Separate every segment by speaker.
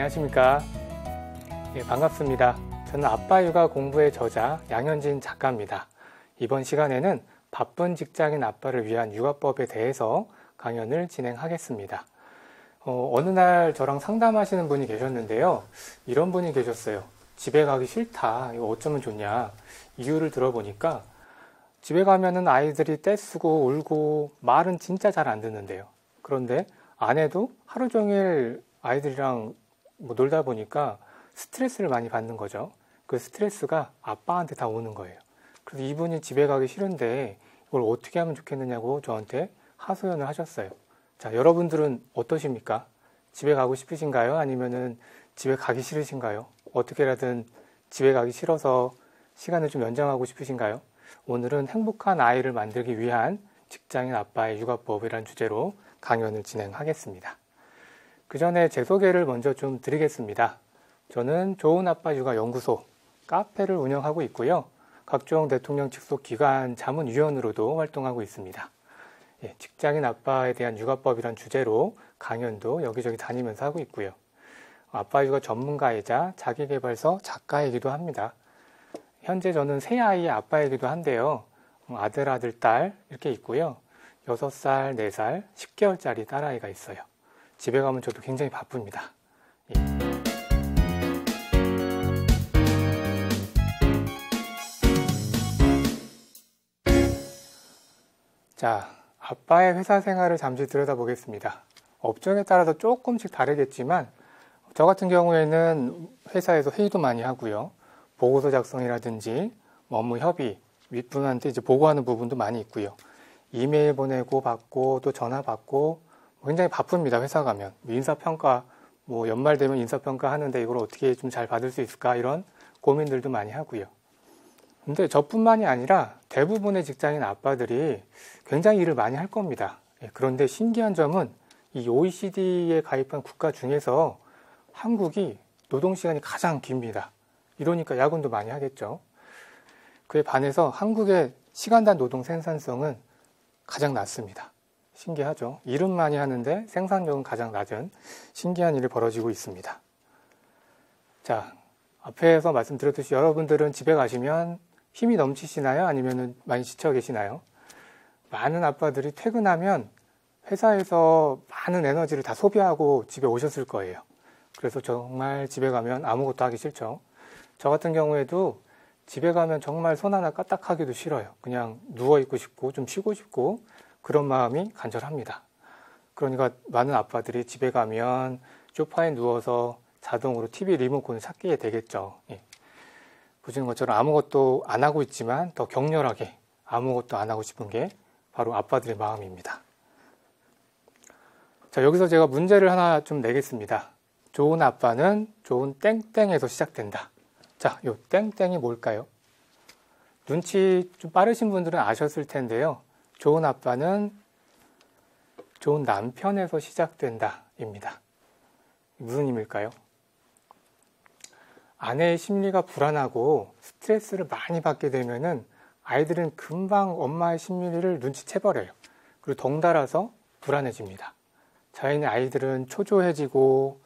Speaker 1: 안녕하십니까. 반갑습니다. 저는 아빠 육아 공부의 저자 양현진 작가입니다. 이번 시간에는 바쁜 직장인 아빠를 위한 육아법에 대해서 강연을 진행하겠습니다. 어느 날 저랑 상담하시는 분이 계셨는데요. 이런 분이 계셨어요. 집에 가기 싫다. 이거 어쩌면 좋냐. 이유를 들어보니까 집에 가면은 아이들이 떼쓰고 울고 말은 진짜 잘 안 듣는데요. 그런데 아내도 하루 종일 아이들이랑 놀다 보니까 스트레스를 많이 받는 거죠. 그 스트레스가 아빠한테 다 오는 거예요. 그래서 이분이 집에 가기 싫은데 이걸 어떻게 하면 좋겠느냐고 저한테 하소연을 하셨어요. 자, 여러분들은 어떠십니까? 집에 가고 싶으신가요? 아니면은 집에 가기 싫으신가요? 어떻게라든 집에 가기 싫어서 시간을 좀 연장하고 싶으신가요? 오늘은 행복한 아이를 만들기 위한 직장인 아빠의 육아법이란 주제로 강연을 진행하겠습니다. 그 전에 제 소개를 먼저 좀 드리겠습니다. 저는 좋은 아빠 육아 연구소, 카페를 운영하고 있고요. 각종 대통령 직속 기관 자문위원으로도 활동하고 있습니다. 직장인 아빠에 대한 육아법이란 주제로 강연도 여기저기 다니면서 하고 있고요. 아빠 육아 전문가이자 자기계발서 작가이기도 합니다. 현재 저는 세 아이의 아빠이기도 한데요. 아들, 딸 이렇게 있고요. 6살, 4살, 10개월짜리 딸아이가 있어요. 집에 가면 저도 굉장히 바쁩니다. 자, 아빠의 회사 생활을 잠시 들여다보겠습니다. 업종에 따라서 조금씩 다르겠지만 저 같은 경우에는 회사에서 회의도 많이 하고요. 보고서 작성이라든지 업무 협의, 윗분한테 이제 보고하는 부분도 많이 있고요. 이메일 보내고 받고 또 전화 받고 굉장히 바쁩니다. 회사 가면. 인사평가, 연말 되면 인사평가 하는데 이걸 어떻게 좀 잘 받을 수 있을까 이런 고민들도 많이 하고요. 근데 저뿐만이 아니라 대부분의 직장인 아빠들이 굉장히 일을 많이 할 겁니다. 그런데 신기한 점은 이 OECD에 가입한 국가 중에서 한국이 노동시간이 가장 깁니다. 이러니까 야근도 많이 하겠죠. 그에 반해서 한국의 시간당 노동 생산성은 가장 낮습니다. 신기하죠. 일은 많이 하는데 생산력은 가장 낮은 신기한 일이 벌어지고 있습니다. 자, 앞에서 말씀드렸듯이 여러분들은 집에 가시면 힘이 넘치시나요? 아니면 많이 지쳐 계시나요? 많은 아빠들이 퇴근하면 회사에서 많은 에너지를 다 소비하고 집에 오셨을 거예요. 그래서 정말 집에 가면 아무것도 하기 싫죠. 저 같은 경우에도 집에 가면 정말 손 하나 까딱하기도 싫어요. 그냥 누워있고 싶고 좀 쉬고 싶고 그런 마음이 간절합니다. 그러니까 많은 아빠들이 집에 가면 소파에 누워서 자동으로 TV 리모컨을 찾게 되겠죠. 보시는 것처럼 아무것도 안 하고 있지만 더 격렬하게 아무것도 안 하고 싶은 게 바로 아빠들의 마음입니다. 자, 여기서 제가 문제를 하나 좀 내겠습니다. 좋은 아빠는 좋은 땡땡에서 시작된다. 자, 요 땡땡이 뭘까요? 눈치 좀 빠르신 분들은 아셨을 텐데요. 좋은 아빠는 좋은 남편에서 시작된다 입니다. 무슨 의미일까요? 아내의 심리가 불안하고 스트레스를 많이 받게 되면은 아이들은 금방 엄마의 심리를 눈치채버려요. 그리고 덩달아서 불안해집니다. 자연히 아이들은 초조해지고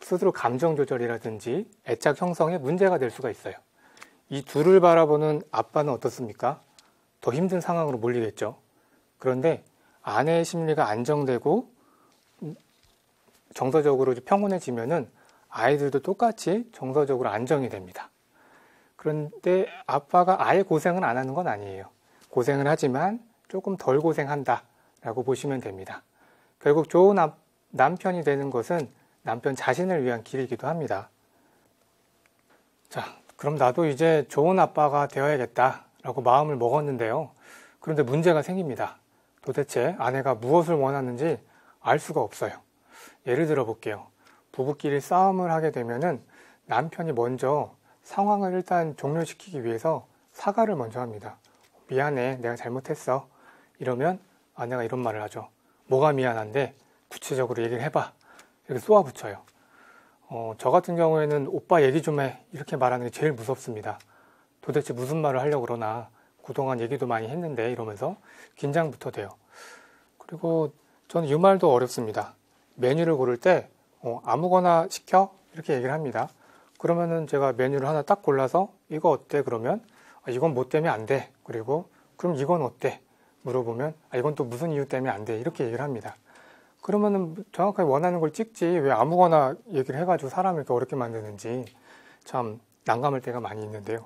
Speaker 1: 스스로 감정 조절이라든지 애착 형성에 문제가 될 수가 있어요. 이 둘을 바라보는 아빠는 어떻습니까? 더 힘든 상황으로 몰리겠죠. 그런데 아내의 심리가 안정되고 정서적으로 평온해지면은 아이들도 똑같이 정서적으로 안정이 됩니다. 그런데 아빠가 아예 고생은 안 하는 건 아니에요. 고생을 하지만 조금 덜 고생한다 라고 보시면 됩니다. 결국 좋은 남편이 되는 것은 남편 자신을 위한 길이기도 합니다. 자, 그럼 나도 이제 좋은 아빠가 되어야겠다 라고 마음을 먹었는데요. 그런데 문제가 생깁니다. 도대체 아내가 무엇을 원하는지 알 수가 없어요. 예를 들어 볼게요. 부부끼리 싸움을 하게 되면은 남편이 먼저 상황을 일단 종료시키기 위해서 사과를 먼저 합니다. 미안해, 내가 잘못했어. 이러면 아내가 이런 말을 하죠. 뭐가 미안한데 구체적으로 얘기를 해봐. 이렇게 쏘아붙여요. 저 같은 경우에는 오빠 얘기 좀 해. 이렇게 말하는 게 제일 무섭습니다. 도대체 무슨 말을 하려고 그러나 그동안 얘기도 많이 했는데 이러면서 긴장부터 돼요. 그리고 저는 이 말도 어렵습니다. 메뉴를 고를 때 아무거나 시켜? 이렇게 얘기를 합니다. 그러면은 제가 메뉴를 하나 딱 골라서 이거 어때? 그러면 이건 뭐 때문에 안 돼. 그리고 그럼 이건 어때? 물어보면 이건 또 무슨 이유 때문에 안 돼. 이렇게 얘기를 합니다. 그러면은 정확하게 원하는 걸 찍지 왜 아무거나 얘기를 해가지고 사람을 이렇게 어렵게 만드는지 참 난감할 때가 많이 있는데요.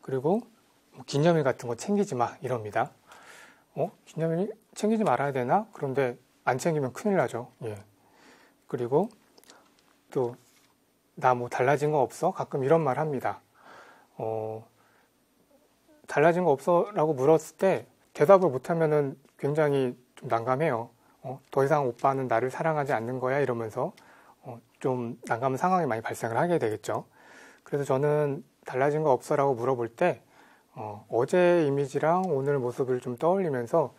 Speaker 1: 그리고 기념일 같은 거 챙기지 마 이럽니다. 기념일 챙기지 말아야 되나? 그런데 안 챙기면 큰일 나죠. 예. 그리고 또 나 뭐 달라진 거 없어? 가끔 이런 말 합니다. 달라진 거 없어? 라고 물었을 때 대답을 못하면은 굉장히 좀 난감해요. 더 이상 오빠는 나를 사랑하지 않는 거야? 이러면서 좀 난감한 상황이 많이 발생을 하게 되겠죠. 그래서 저는 달라진 거 없어? 라고 물어볼 때 어제 이미지랑 오늘 모습을 좀 떠올리면서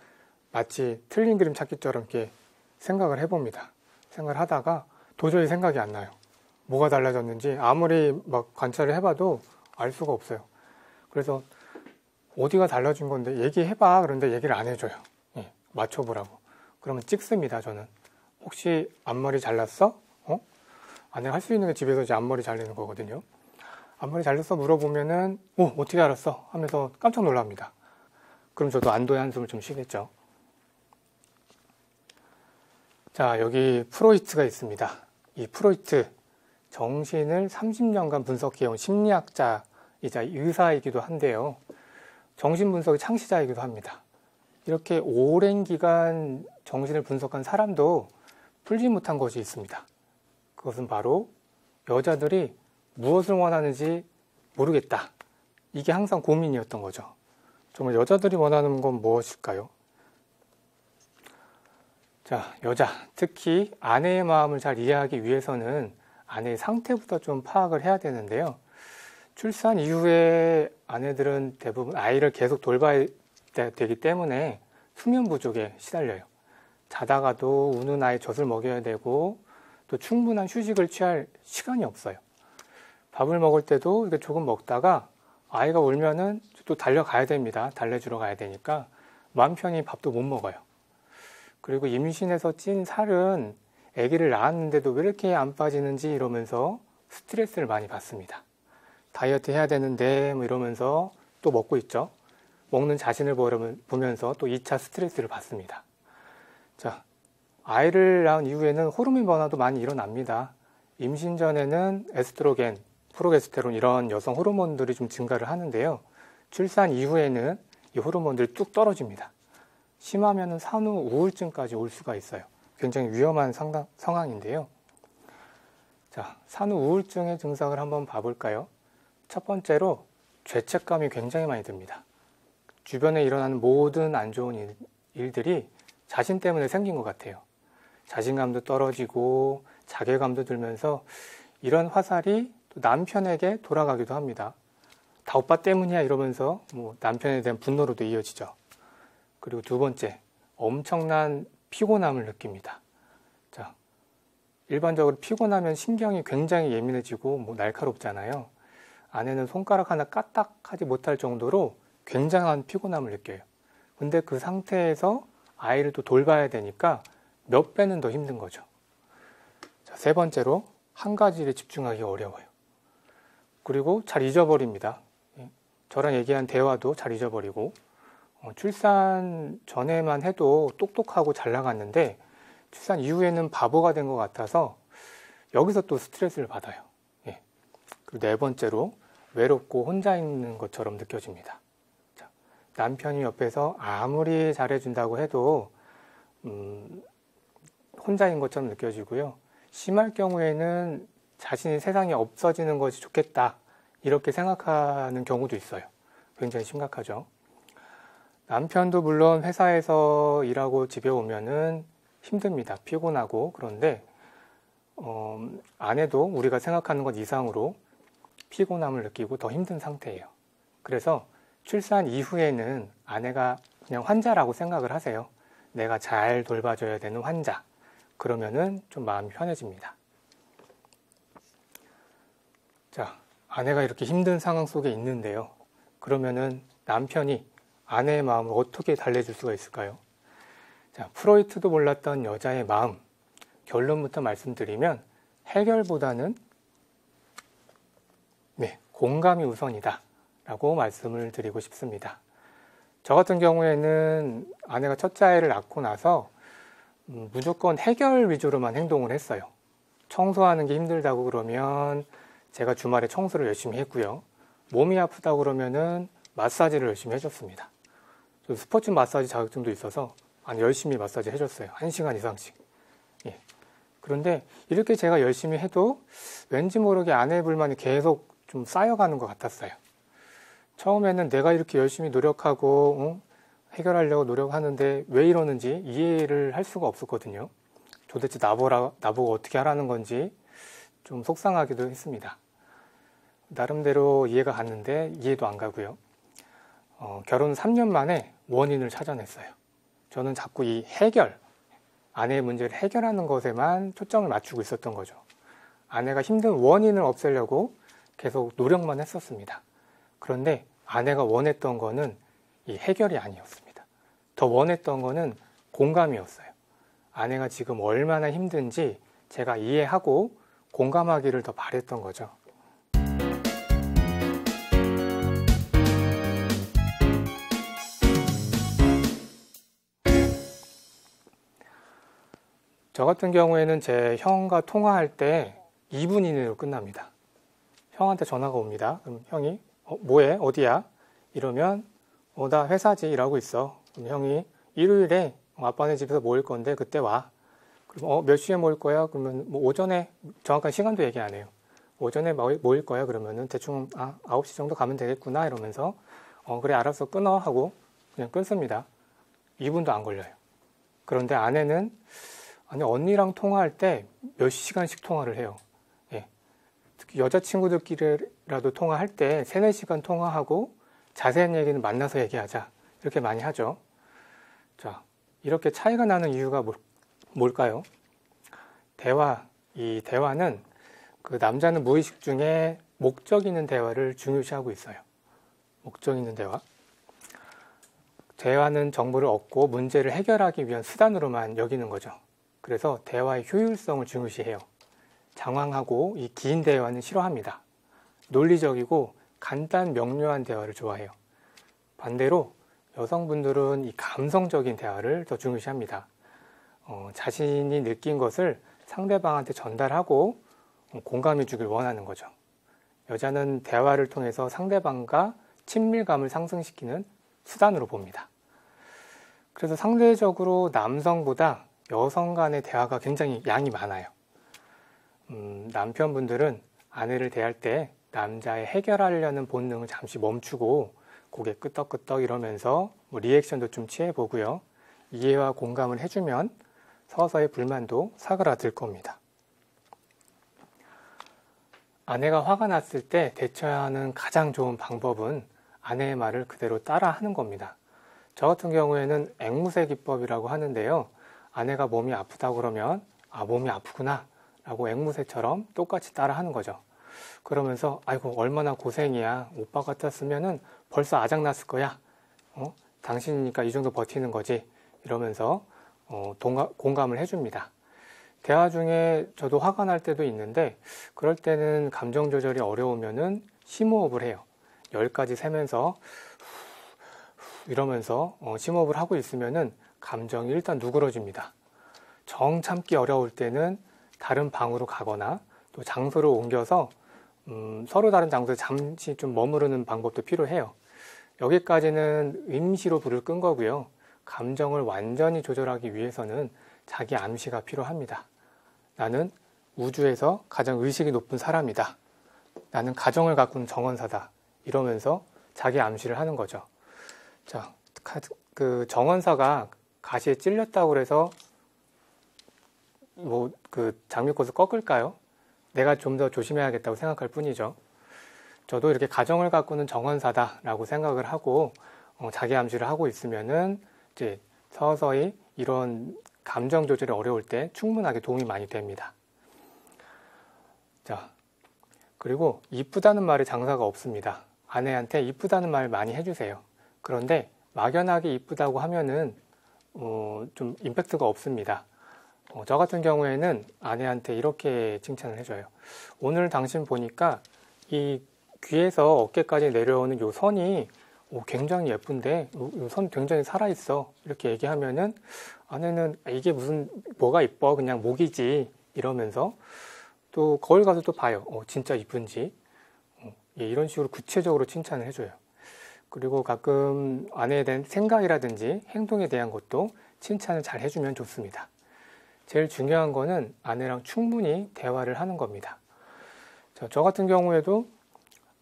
Speaker 1: 마치 틀린 그림 찾기처럼 이렇게 생각을 해봅니다. 생각을 하다가 도저히 생각이 안 나요. 뭐가 달라졌는지 아무리 막 관찰을 해봐도 알 수가 없어요. 그래서 어디가 달라진 건데 얘기해봐. 그런데 얘기를 안 해줘요. 예, 맞춰보라고. 그러면 찍습니다. 저는. 혹시 앞머리 잘랐어? 내가 할 수 있는 게 집에서 이제 앞머리 잘리는 거거든요. 앞머리 잘렸어? 물어보면은 어떻게 알았어? 하면서 깜짝 놀랍니다. 그럼 저도 안도의 한숨을 좀 쉬겠죠. 자, 여기 프로이트가 있습니다. 이 프로이트, 정신을 30년간 분석해온 심리학자이자 의사이기도 한데요. 정신분석의 창시자이기도 합니다. 이렇게 오랜 기간 정신을 분석한 사람도 풀지 못한 것이 있습니다. 그것은 바로 여자들이 무엇을 원하는지 모르겠다. 이게 항상 고민이었던 거죠. 정말 여자들이 원하는 건 무엇일까요? 자, 여자, 특히 아내의 마음을 잘 이해하기 위해서는 아내의 상태부터 좀 파악을 해야 되는데요. 출산 이후에 아내들은 대부분 아이를 계속 돌봐야 되기 때문에 수면 부족에 시달려요. 자다가도 우는 아이 젖을 먹여야 되고 또 충분한 휴식을 취할 시간이 없어요. 밥을 먹을 때도 이렇게 조금 먹다가 아이가 울면은 또 달려가야 됩니다. 달래주러 가야 되니까 마음 편히 밥도 못 먹어요. 그리고 임신해서 찐 살은 아기를 낳았는데도 왜 이렇게 안 빠지는지 이러면서 스트레스를 많이 받습니다. 다이어트 해야 되는데 뭐 이러면서 또 먹고 있죠. 먹는 자신을 보면서 또 2차 스트레스를 받습니다. 자, 아이를 낳은 이후에는 호르몬 변화도 많이 일어납니다. 임신 전에는 에스트로겐, 프로게스테론 이런 여성 호르몬들이 좀 증가를 하는데요. 출산 이후에는 이 호르몬들이 뚝 떨어집니다. 심하면 산후 우울증까지 올 수가 있어요. 굉장히 위험한 상황인데요. 자, 산후 우울증의 증상을 한번 봐볼까요? 첫 번째로 죄책감이 굉장히 많이 듭니다. 주변에 일어나는 모든 안 좋은 일들이 자신 때문에 생긴 것 같아요. 자신감도 떨어지고 자괴감도 들면서 이런 화살이 또 남편에게 돌아가기도 합니다. 다 오빠 때문이야 이러면서 뭐 남편에 대한 분노로도 이어지죠. 그리고 두 번째, 엄청난 피곤함을 느낍니다. 자, 일반적으로 피곤하면 신경이 굉장히 예민해지고 뭐 날카롭잖아요. 아내는 손가락 하나 까딱하지 못할 정도로 굉장한 피곤함을 느껴요. 근데 그 상태에서 아이를 또 돌봐야 되니까 몇 배는 더 힘든 거죠. 자, 세 번째로 한 가지에 집중하기 어려워요. 그리고 잘 잊어버립니다. 저랑 얘기한 대화도 잘 잊어버리고 출산 전에만 해도 똑똑하고 잘 나갔는데 출산 이후에는 바보가 된 것 같아서 여기서 또 스트레스를 받아요. 예. 그리고 네 번째로 외롭고 혼자 있는 것처럼 느껴집니다. 자, 남편이 옆에서 아무리 잘해준다고 해도 혼자인 것처럼 느껴지고요. 심할 경우에는 자신이 세상에 없어지는 것이 좋겠다 이렇게 생각하는 경우도 있어요. 굉장히 심각하죠. 남편도 물론 회사에서 일하고 집에 오면은 힘듭니다. 피곤하고. 그런데 아내도 우리가 생각하는 것 이상으로 피곤함을 느끼고 더 힘든 상태예요. 그래서 출산 이후에는 아내가 그냥 환자라고 생각을 하세요. 내가 잘 돌봐줘야 되는 환자. 그러면은 좀 마음이 편해집니다. 자, 아내가 이렇게 힘든 상황 속에 있는데요. 그러면은 남편이 아내의 마음을 어떻게 달래줄 수가 있을까요? 자, 프로이트도 몰랐던 여자의 마음. 결론부터 말씀드리면 해결보다는 공감이 우선이다 라고 말씀을 드리고 싶습니다. 저 같은 경우에는 아내가 첫째 아이를 낳고 나서 무조건 해결 위주로만 행동을 했어요. 청소하는 게 힘들다고 그러면 제가 주말에 청소를 열심히 했고요. 몸이 아프다고 그러면은 마사지를 열심히 해줬습니다. 저 스포츠 마사지 자격증도 있어서 열심히 마사지 해줬어요. 1시간 이상씩. 예. 그런데 이렇게 제가 열심히 해도 왠지 모르게 아내의 불만이 계속 좀 쌓여가는 것 같았어요. 처음에는 내가 이렇게 열심히 노력하고 해결하려고 노력하는데 왜 이러는지 이해를 할 수가 없었거든요. 도대체 나보고 어떻게 하라는 건지 좀 속상하기도 했습니다. 나름대로 이해가 갔는데 이해도 안 가고요. 결혼 3년 만에 원인을 찾아냈어요. 저는 자꾸 이 아내의 문제를 해결하는 것에만 초점을 맞추고 있었던 거죠. 아내가 힘든 원인을 없애려고 계속 노력만 했었습니다. 그런데 아내가 원했던 거는 이 해결이 아니었습니다. 더 원했던 거는 공감이었어요. 아내가 지금 얼마나 힘든지 제가 이해하고 공감하기를 더 바랬던 거죠. 저 같은 경우에는 제 형과 통화할 때 2분 이내로 끝납니다. 형한테 전화가 옵니다. 그럼 형이 뭐해? 어디야? 이러면 나 회사지 일하고 있어. 그럼 형이 일요일에 아빠네 집에서 모일 건데 그때 와. 그럼 몇 시에 모일 거야? 그러면 뭐 오전에 정확한 시간도 얘기 안 해요. 오전에 모일 거야? 그러면은 대충 9시 정도 가면 되겠구나 이러면서 그래 알았어 끊어 하고 그냥 끊습니다. 2분도 안 걸려요. 그런데 아내는 언니랑 통화할 때 몇 시간씩 통화를 해요. 예. 특히 여자친구들끼리라도 통화할 때 3, 4시간 통화하고 자세한 얘기는 만나서 얘기하자. 이렇게 많이 하죠. 자, 이렇게 차이가 나는 이유가 뭘까요? 이 대화는 그 남자는 무의식 중에 목적 있는 대화를 중요시하고 있어요. 목적 있는 대화. 대화는 정보를 얻고 문제를 해결하기 위한 수단으로만 여기는 거죠. 그래서 대화의 효율성을 중요시해요. 장황하고 이 긴 대화는 싫어합니다. 논리적이고 간단 명료한 대화를 좋아해요. 반대로 여성분들은 이 감성적인 대화를 더 중요시합니다. 자신이 느낀 것을 상대방한테 전달하고 공감해 주길 원하는 거죠. 여자는 대화를 통해서 상대방과 친밀감을 상승시키는 수단으로 봅니다. 그래서 상대적으로 남성보다 여성 간의 대화가 굉장히 양이 많아요. 남편분들은 아내를 대할 때 남자의 해결하려는 본능을 잠시 멈추고 고개 끄덕끄덕 이러면서 리액션도 좀 취해보고요. 이해와 공감을 해주면 서서히 불만도 사그라들 겁니다. 아내가 화가 났을 때 대처해야 하는 가장 좋은 방법은 아내의 말을 그대로 따라하는 겁니다. 저 같은 경우에는 앵무새 기법이라고 하는데요. 아내가 몸이 아프다고 그러면 몸이 아프구나 라고 앵무새처럼 똑같이 따라하는 거죠. 그러면서 아이고 얼마나 고생이야. 오빠 같았으면은 벌써 아작났을 거야. 당신이니까 이 정도 버티는 거지. 이러면서 공감을 해줍니다. 대화 중에 저도 화가 날 때도 있는데 그럴 때는 감정 조절이 어려우면은 심호흡을 해요. 10까지 세면서 이러면서 심호흡을 하고 있으면은 감정이 일단 누그러집니다. 정 참기 어려울 때는 다른 방으로 가거나 또 장소를 옮겨서 서로 다른 장소에 잠시 좀 머무르는 방법도 필요해요. 여기까지는 임시로 불을 끈 거고요. 감정을 완전히 조절하기 위해서는 자기 암시가 필요합니다. 나는 우주에서 가장 의식이 높은 사람이다. 나는 가정을 가꾼 정원사다. 이러면서 자기 암시를 하는 거죠. 자, 그 정원사가 가시에 찔렸다고 해서 그 장미꽃을 꺾을까요? 내가 좀 더 조심해야겠다고 생각할 뿐이죠. 저도 이렇게 가정을 가꾸는 정원사다라고 생각을 하고 자기 암시를 하고 있으면은 이제 서서히 이런 감정 조절이 어려울 때 충분하게 도움이 많이 됩니다. 자, 그리고 이쁘다는 말에 장사가 없습니다. 아내한테 이쁘다는 말 많이 해주세요. 그런데 막연하게 이쁘다고 하면은 좀 임팩트가 없습니다. 저 같은 경우에는 아내한테 이렇게 칭찬을 해줘요. 오늘 당신 보니까 이 귀에서 어깨까지 내려오는 요 선이 굉장히 예쁜데 요 선 굉장히 살아있어. 이렇게 얘기하면은 아내는 이게 무슨 뭐가 이뻐 그냥 목이지 이러면서 또 거울 가서 또 봐요. 진짜 이쁜지. 예, 이런 식으로 구체적으로 칭찬을 해줘요. 그리고 가끔 아내에 대한 생각이라든지 행동에 대한 것도 칭찬을 잘 해주면 좋습니다. 제일 중요한 거는 아내랑 충분히 대화를 하는 겁니다. 저 같은 경우에도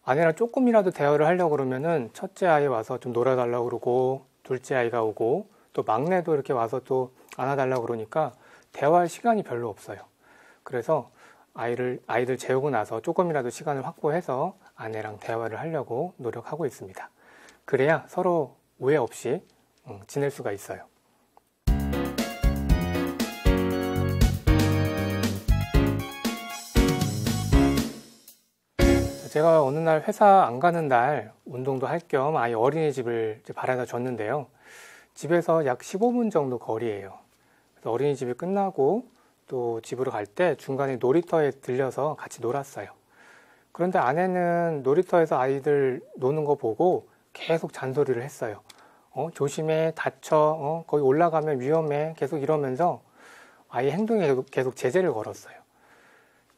Speaker 1: 아내랑 조금이라도 대화를 하려고 그러면은 첫째 아이 와서 좀 놀아달라고 그러고 둘째 아이가 오고 또 막내도 이렇게 와서 또 안아달라고 그러니까 대화할 시간이 별로 없어요. 그래서 아이들 재우고 나서 조금이라도 시간을 확보해서 아내랑 대화를 하려고 노력하고 있습니다. 그래야 서로 오해 없이 지낼 수가 있어요. 제가 어느 날 회사 안 가는 날 운동도 할 겸 아이 어린이집을 바래다 줬는데요. 집에서 약 15분 정도 거리예요. 그래서 어린이집이 끝나고 또 집으로 갈 때 중간에 놀이터에 들려서 같이 놀았어요. 그런데 아내는 놀이터에서 아이들 노는 거 보고 계속 잔소리를 했어요. 조심해, 다쳐, 거기 올라가면 위험해, 계속 이러면서 아이 행동에 계속 제재를 걸었어요.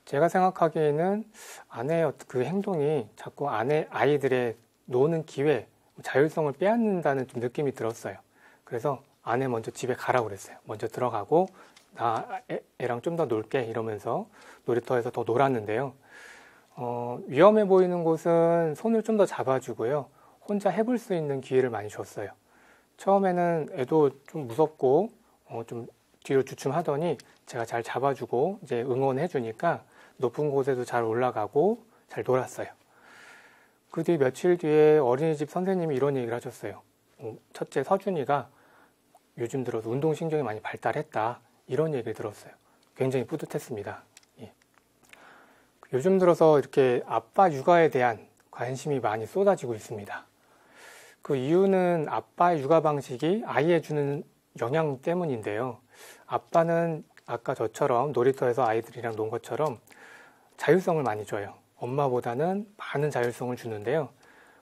Speaker 1: 제가 생각하기에는 아내의 그 행동이 자꾸 아이들의 노는 기회, 자율성을 빼앗는다는 좀 느낌이 들었어요. 그래서 아내 먼저 집에 가라고 그랬어요. 먼저 들어가고 나 애랑 좀 더 놀게 이러면서 놀이터에서 더 놀았는데요. 위험해 보이는 곳은 손을 좀 더 잡아주고요. 혼자 해볼 수 있는 기회를 많이 줬어요. 처음에는 애도 좀 무섭고 좀 뒤로 주춤하더니 제가 잘 잡아주고 이제 응원해 주니까 높은 곳에도 잘 올라가고 잘 놀았어요. 그 뒤 며칠 뒤에 어린이집 선생님이 이런 얘기를 하셨어요. 첫째 서준이가 요즘 들어서 운동신경이 많이 발달했다. 이런 얘기를 들었어요. 굉장히 뿌듯했습니다. 예. 요즘 들어서 이렇게 아빠 육아에 대한 관심이 많이 쏟아지고 있습니다. 그 이유는 아빠의 육아 방식이 아이에 주는 영향 때문인데요. 아빠는 아까 저처럼 놀이터에서 아이들이랑 논 것처럼 자율성을 많이 줘요. 엄마보다는 많은 자율성을 주는데요.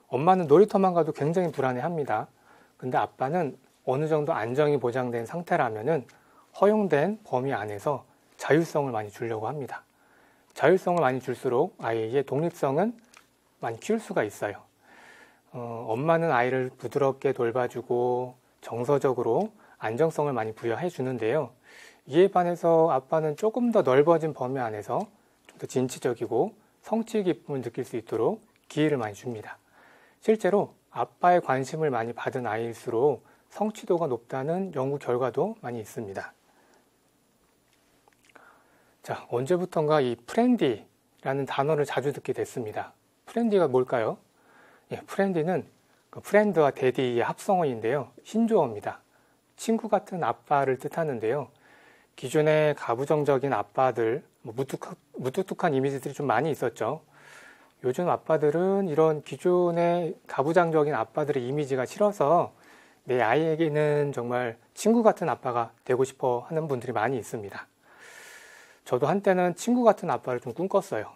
Speaker 1: 엄마는 놀이터만 가도 굉장히 불안해합니다. 근데 아빠는 어느 정도 안정이 보장된 상태라면은 허용된 범위 안에서 자율성을 많이 주려고 합니다. 자율성을 많이 줄수록 아이의 독립성은 많이 키울 수가 있어요. 엄마는 아이를 부드럽게 돌봐주고 정서적으로 안정성을 많이 부여해 주는데요. 이에 반해서 아빠는 조금 더 넓어진 범위 안에서 좀 더 진취적이고 성취 기쁨을 느낄 수 있도록 기회를 많이 줍니다. 실제로 아빠의 관심을 많이 받은 아이일수록 성취도가 높다는 연구 결과도 많이 있습니다. 자, 언제부턴가 이 프렌디라는 단어를 자주 듣게 됐습니다. 프렌디가 뭘까요? 예, 프렌디는 그 프렌드와 데디의 합성어인데요. 신조어입니다. 친구 같은 아빠를 뜻하는데요. 기존의 가부장적인 아빠들, 무뚝뚝한 이미지들이 좀 많이 있었죠. 요즘 아빠들은 이런 기존의 가부장적인 아빠들의 이미지가 싫어서 내 아이에게는 정말 친구 같은 아빠가 되고 싶어 하는 분들이 많이 있습니다. 저도 한때는 친구 같은 아빠를 좀 꿈꿨어요.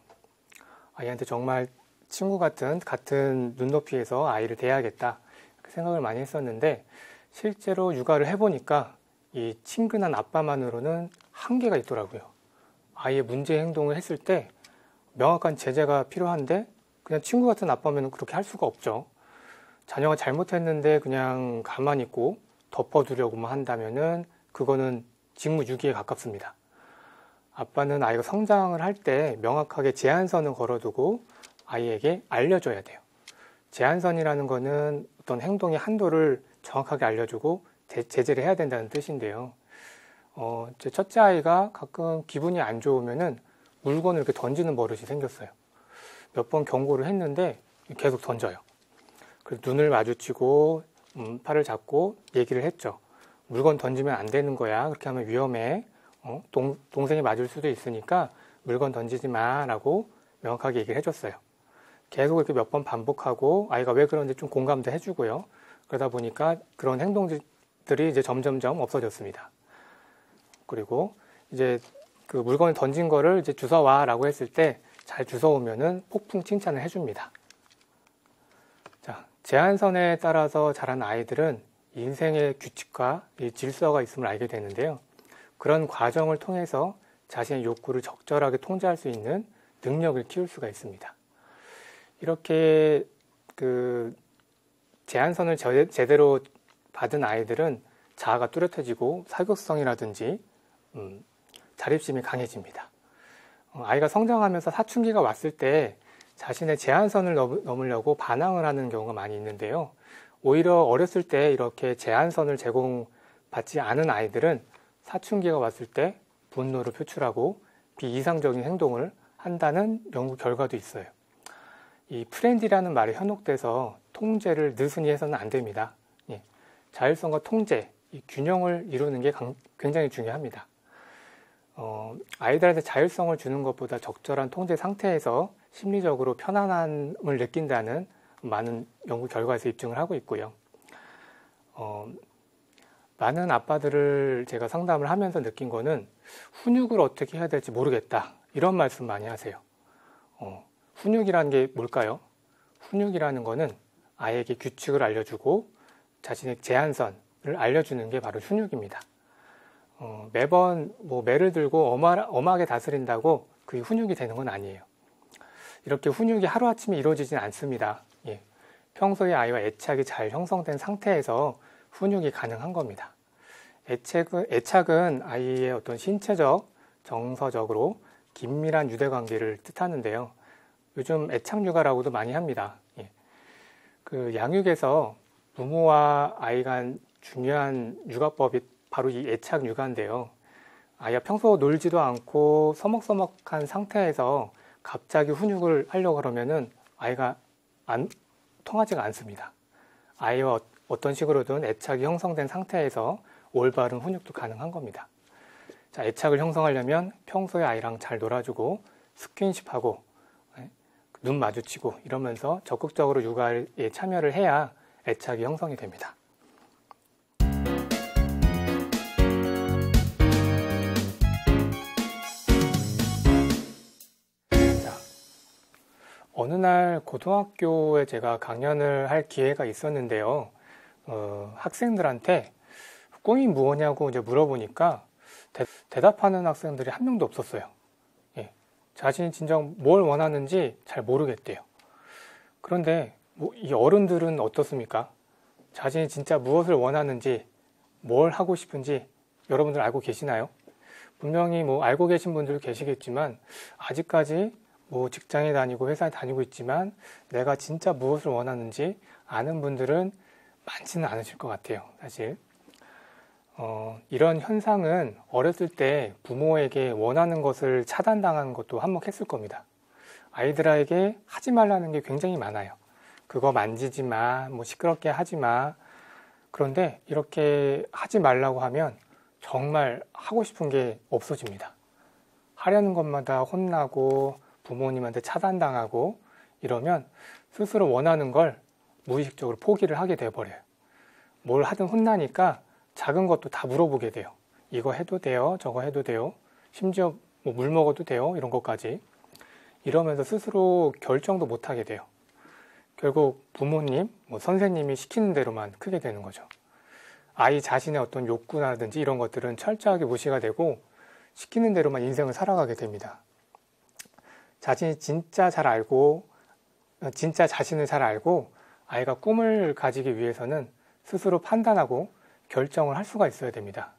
Speaker 1: 아이한테 정말 친구 같은 눈높이에서 아이를 대해야겠다 생각을 많이 했었는데 실제로 육아를 해보니까 이 친근한 아빠만으로는 한계가 있더라고요. 아이의 문제 행동을 했을 때 명확한 제재가 필요한데 그냥 친구 같은 아빠면 그렇게 할 수가 없죠. 자녀가 잘못했는데 그냥 가만히 있고 덮어두려고만 한다면은 그거는 직무유기에 가깝습니다. 아빠는 아이가 성장을 할 때 명확하게 제한선을 걸어두고 아이에게 알려줘야 돼요. 제한선이라는 거는 어떤 행동의 한도를 정확하게 알려주고 제재를 해야 된다는 뜻인데요. 제 첫째 아이가 가끔 기분이 안 좋으면은 물건을 이렇게 던지는 버릇이 생겼어요. 몇 번 경고를 했는데 계속 던져요. 그래서 눈을 마주치고 팔을 잡고 얘기를 했죠. 물건 던지면 안 되는 거야. 그렇게 하면 위험해. 동생이 맞을 수도 있으니까 물건 던지지 마라고 명확하게 얘기를 해줬어요. 계속 이렇게 몇 번 반복하고 아이가 왜 그런지 좀 공감도 해주고요. 그러다 보니까 그런 행동들이 이제 점점점 없어졌습니다. 그리고 이제 그 물건을 던진 거를 이제 주워와라고 했을 때 잘 주워오면은 폭풍 칭찬을 해줍니다. 자, 제한선에 따라서 자란 아이들은 인생의 규칙과 이 질서가 있음을 알게 되는데요. 그런 과정을 통해서 자신의 욕구를 적절하게 통제할 수 있는 능력을 키울 수가 있습니다. 이렇게 그 제한선을 제대로 받은 아이들은 자아가 뚜렷해지고 사교성이라든지 자립심이 강해집니다. 아이가 성장하면서 사춘기가 왔을 때 자신의 제한선을 넘으려고 반항을 하는 경우가 많이 있는데요. 오히려 어렸을 때 이렇게 제한선을 제공받지 않은 아이들은 사춘기가 왔을 때 분노를 표출하고 비이상적인 행동을 한다는 연구 결과도 있어요. 이 프렌디라는 말이 현혹돼서 통제를 느슨히 해서는 안 됩니다. 예. 자율성과 통제, 이 균형을 이루는 게 굉장히 중요합니다. 아이들한테 자율성을 주는 것보다 적절한 통제 상태에서 심리적으로 편안함을 느낀다는 많은 연구 결과에서 입증을 하고 있고요. 많은 아빠들을 제가 상담을 하면서 느낀 거는 훈육을 어떻게 해야 될지 모르겠다. 이런 말씀 많이 하세요. 훈육이라는 게 뭘까요? 훈육이라는 거는 아이에게 규칙을 알려주고 자신의 제한선을 알려주는 게 바로 훈육입니다. 매번 매를 들고 엄하게 다스린다고 그게 훈육이 되는 건 아니에요. 이렇게 훈육이 하루아침에 이루어지진 않습니다. 예. 평소에 아이와 애착이 잘 형성된 상태에서 훈육이 가능한 겁니다. 애착은 아이의 어떤 신체적, 정서적으로 긴밀한 유대관계를 뜻하는데요. 요즘 애착육아라고도 많이 합니다. 예. 그 양육에서 부모와 아이 간 중요한 육아법이 바로 이 애착육아인데요. 아이가 평소 놀지도 않고 서먹서먹한 상태에서 갑자기 훈육을 하려고 그러면은 아이가 통하지가 않습니다. 아이와 어떤 식으로든 애착이 형성된 상태에서 올바른 훈육도 가능한 겁니다. 자, 애착을 형성하려면 평소에 아이랑 잘 놀아주고 스킨십하고 눈 마주치고 이러면서 적극적으로 육아에 참여를 해야 애착이 형성이 됩니다. 어느 날 고등학교에 제가 강연을 할 기회가 있었는데요. 학생들한테 꿈이 무엇냐고 이제 물어보니까 대답하는 학생들이 한 명도 없었어요. 예, 자신이 진정 뭘 원하는지 잘 모르겠대요. 그런데 이 어른들은 어떻습니까? 자신이 진짜 무엇을 원하는지, 뭘 하고 싶은지 여러분들 알고 계시나요? 분명히 알고 계신 분들 계시겠지만 아직까지 직장에 다니고 회사에 다니고 있지만 내가 진짜 무엇을 원하는지 아는 분들은 많지는 않으실 것 같아요. 사실 이런 현상은 어렸을 때 부모에게 원하는 것을 차단당한 것도 한몫했을 겁니다. 아이들에게 하지 말라는 게 굉장히 많아요. 그거 만지지 마, 시끄럽게 하지 마. 그런데 이렇게 하지 말라고 하면 정말 하고 싶은 게 없어집니다. 하려는 것마다 혼나고 부모님한테 차단당하고 이러면 스스로 원하는 걸 무의식적으로 포기를 하게 돼버려요. 뭘 하든 혼나니까 작은 것도 다 물어보게 돼요. 이거 해도 돼요? 저거 해도 돼요? 심지어 물 먹어도 돼요? 이런 것까지. 이러면서 스스로 결정도 못하게 돼요. 결국 부모님, 선생님이 시키는 대로만 크게 되는 거죠. 아이 자신의 어떤 욕구라든지 이런 것들은 철저하게 무시가 되고 시키는 대로만 인생을 살아가게 됩니다. 자신이 진짜 자신을 잘 알고 아이가 꿈을 가지기 위해서는 스스로 판단하고 결정을 할 수가 있어야 됩니다.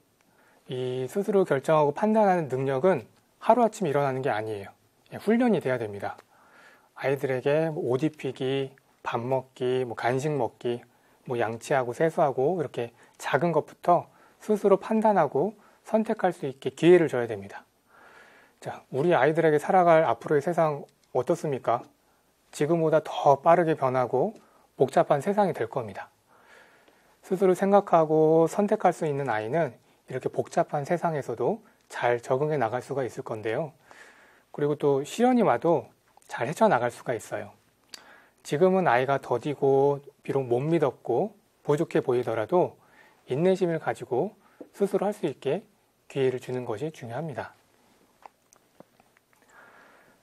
Speaker 1: 이 스스로 결정하고 판단하는 능력은 하루아침에 일어나는 게 아니에요. 훈련이 돼야 됩니다. 아이들에게 옷 입히기, 밥 먹기, 간식 먹기, 양치하고 세수하고 이렇게 작은 것부터 스스로 판단하고 선택할 수 있게 기회를 줘야 됩니다. 자, 우리 아이들에게 살아갈 앞으로의 세상 어떻습니까? 지금보다 더 빠르게 변하고 복잡한 세상이 될 겁니다. 스스로 생각하고 선택할 수 있는 아이는 이렇게 복잡한 세상에서도 잘 적응해 나갈 수가 있을 건데요. 그리고 또 시련이 와도 잘 헤쳐나갈 수가 있어요. 지금은 아이가 더디고 비록 못 믿었고 부족해 보이더라도 인내심을 가지고 스스로 할 수 있게 기회를 주는 것이 중요합니다.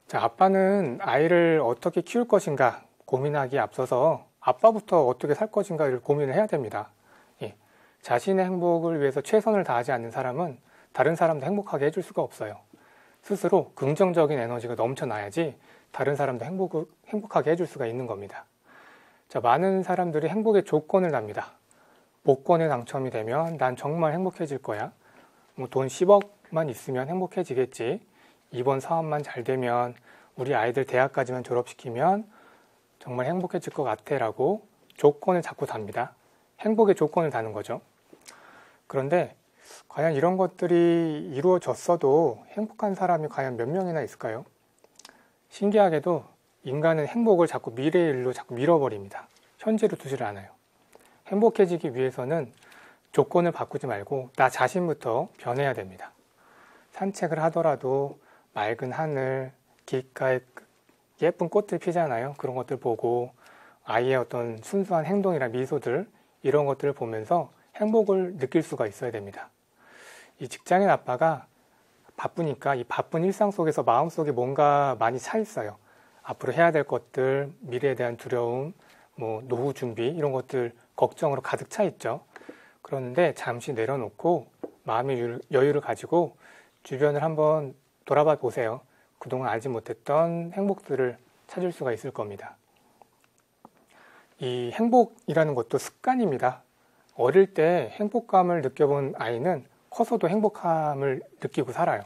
Speaker 1: 자, 아빠는 아이를 어떻게 키울 것인가 고민하기에 앞서서 아빠부터 어떻게 살 것인가를 고민을 해야 됩니다. 예, 자신의 행복을 위해서 최선을 다하지 않는 사람은 다른 사람도 행복하게 해줄 수가 없어요. 스스로 긍정적인 에너지가 넘쳐나야지 다른 사람도 행복하게 해줄 수가 있는 겁니다. 자, 많은 사람들이 행복의 조건을 답니다. 복권에 당첨이 되면 난 정말 행복해질 거야. 뭐 돈 10억만 있으면 행복해지겠지. 이번 사업만 잘 되면 우리 아이들 대학까지만 졸업시키면 정말 행복해질 것 같아 라고 조건을 자꾸 답니다. 행복의 조건을 다는 거죠. 그런데 과연 이런 것들이 이루어졌어도 행복한 사람이 과연 몇 명이나 있을까요? 신기하게도 인간은 행복을 자꾸 미래의 일로 자꾸 밀어버립니다. 현재로 두지를 않아요. 행복해지기 위해서는 조건을 바꾸지 말고 나 자신부터 변해야 됩니다. 산책을 하더라도 맑은 하늘, 길가에 예쁜 꽃들 피잖아요. 그런 것들 보고 아이의 어떤 순수한 행동이나 미소들 이런 것들을 보면서 행복을 느낄 수가 있어야 됩니다. 이 직장인 아빠가 바쁘니까 이 바쁜 일상 속에서 마음속에 뭔가 많이 차 있어요. 앞으로 해야 될 것들, 미래에 대한 두려움, 뭐 노후 준비 이런 것들 걱정으로 가득 차 있죠. 그런데 잠시 내려놓고 마음의 여유를 가지고 주변을 한번 돌아봐 보세요. 그동안 알지 못했던 행복들을 찾을 수가 있을 겁니다. 이 행복이라는 것도 습관입니다. 어릴 때 행복감을 느껴본 아이는 커서도 행복함을 느끼고 살아요.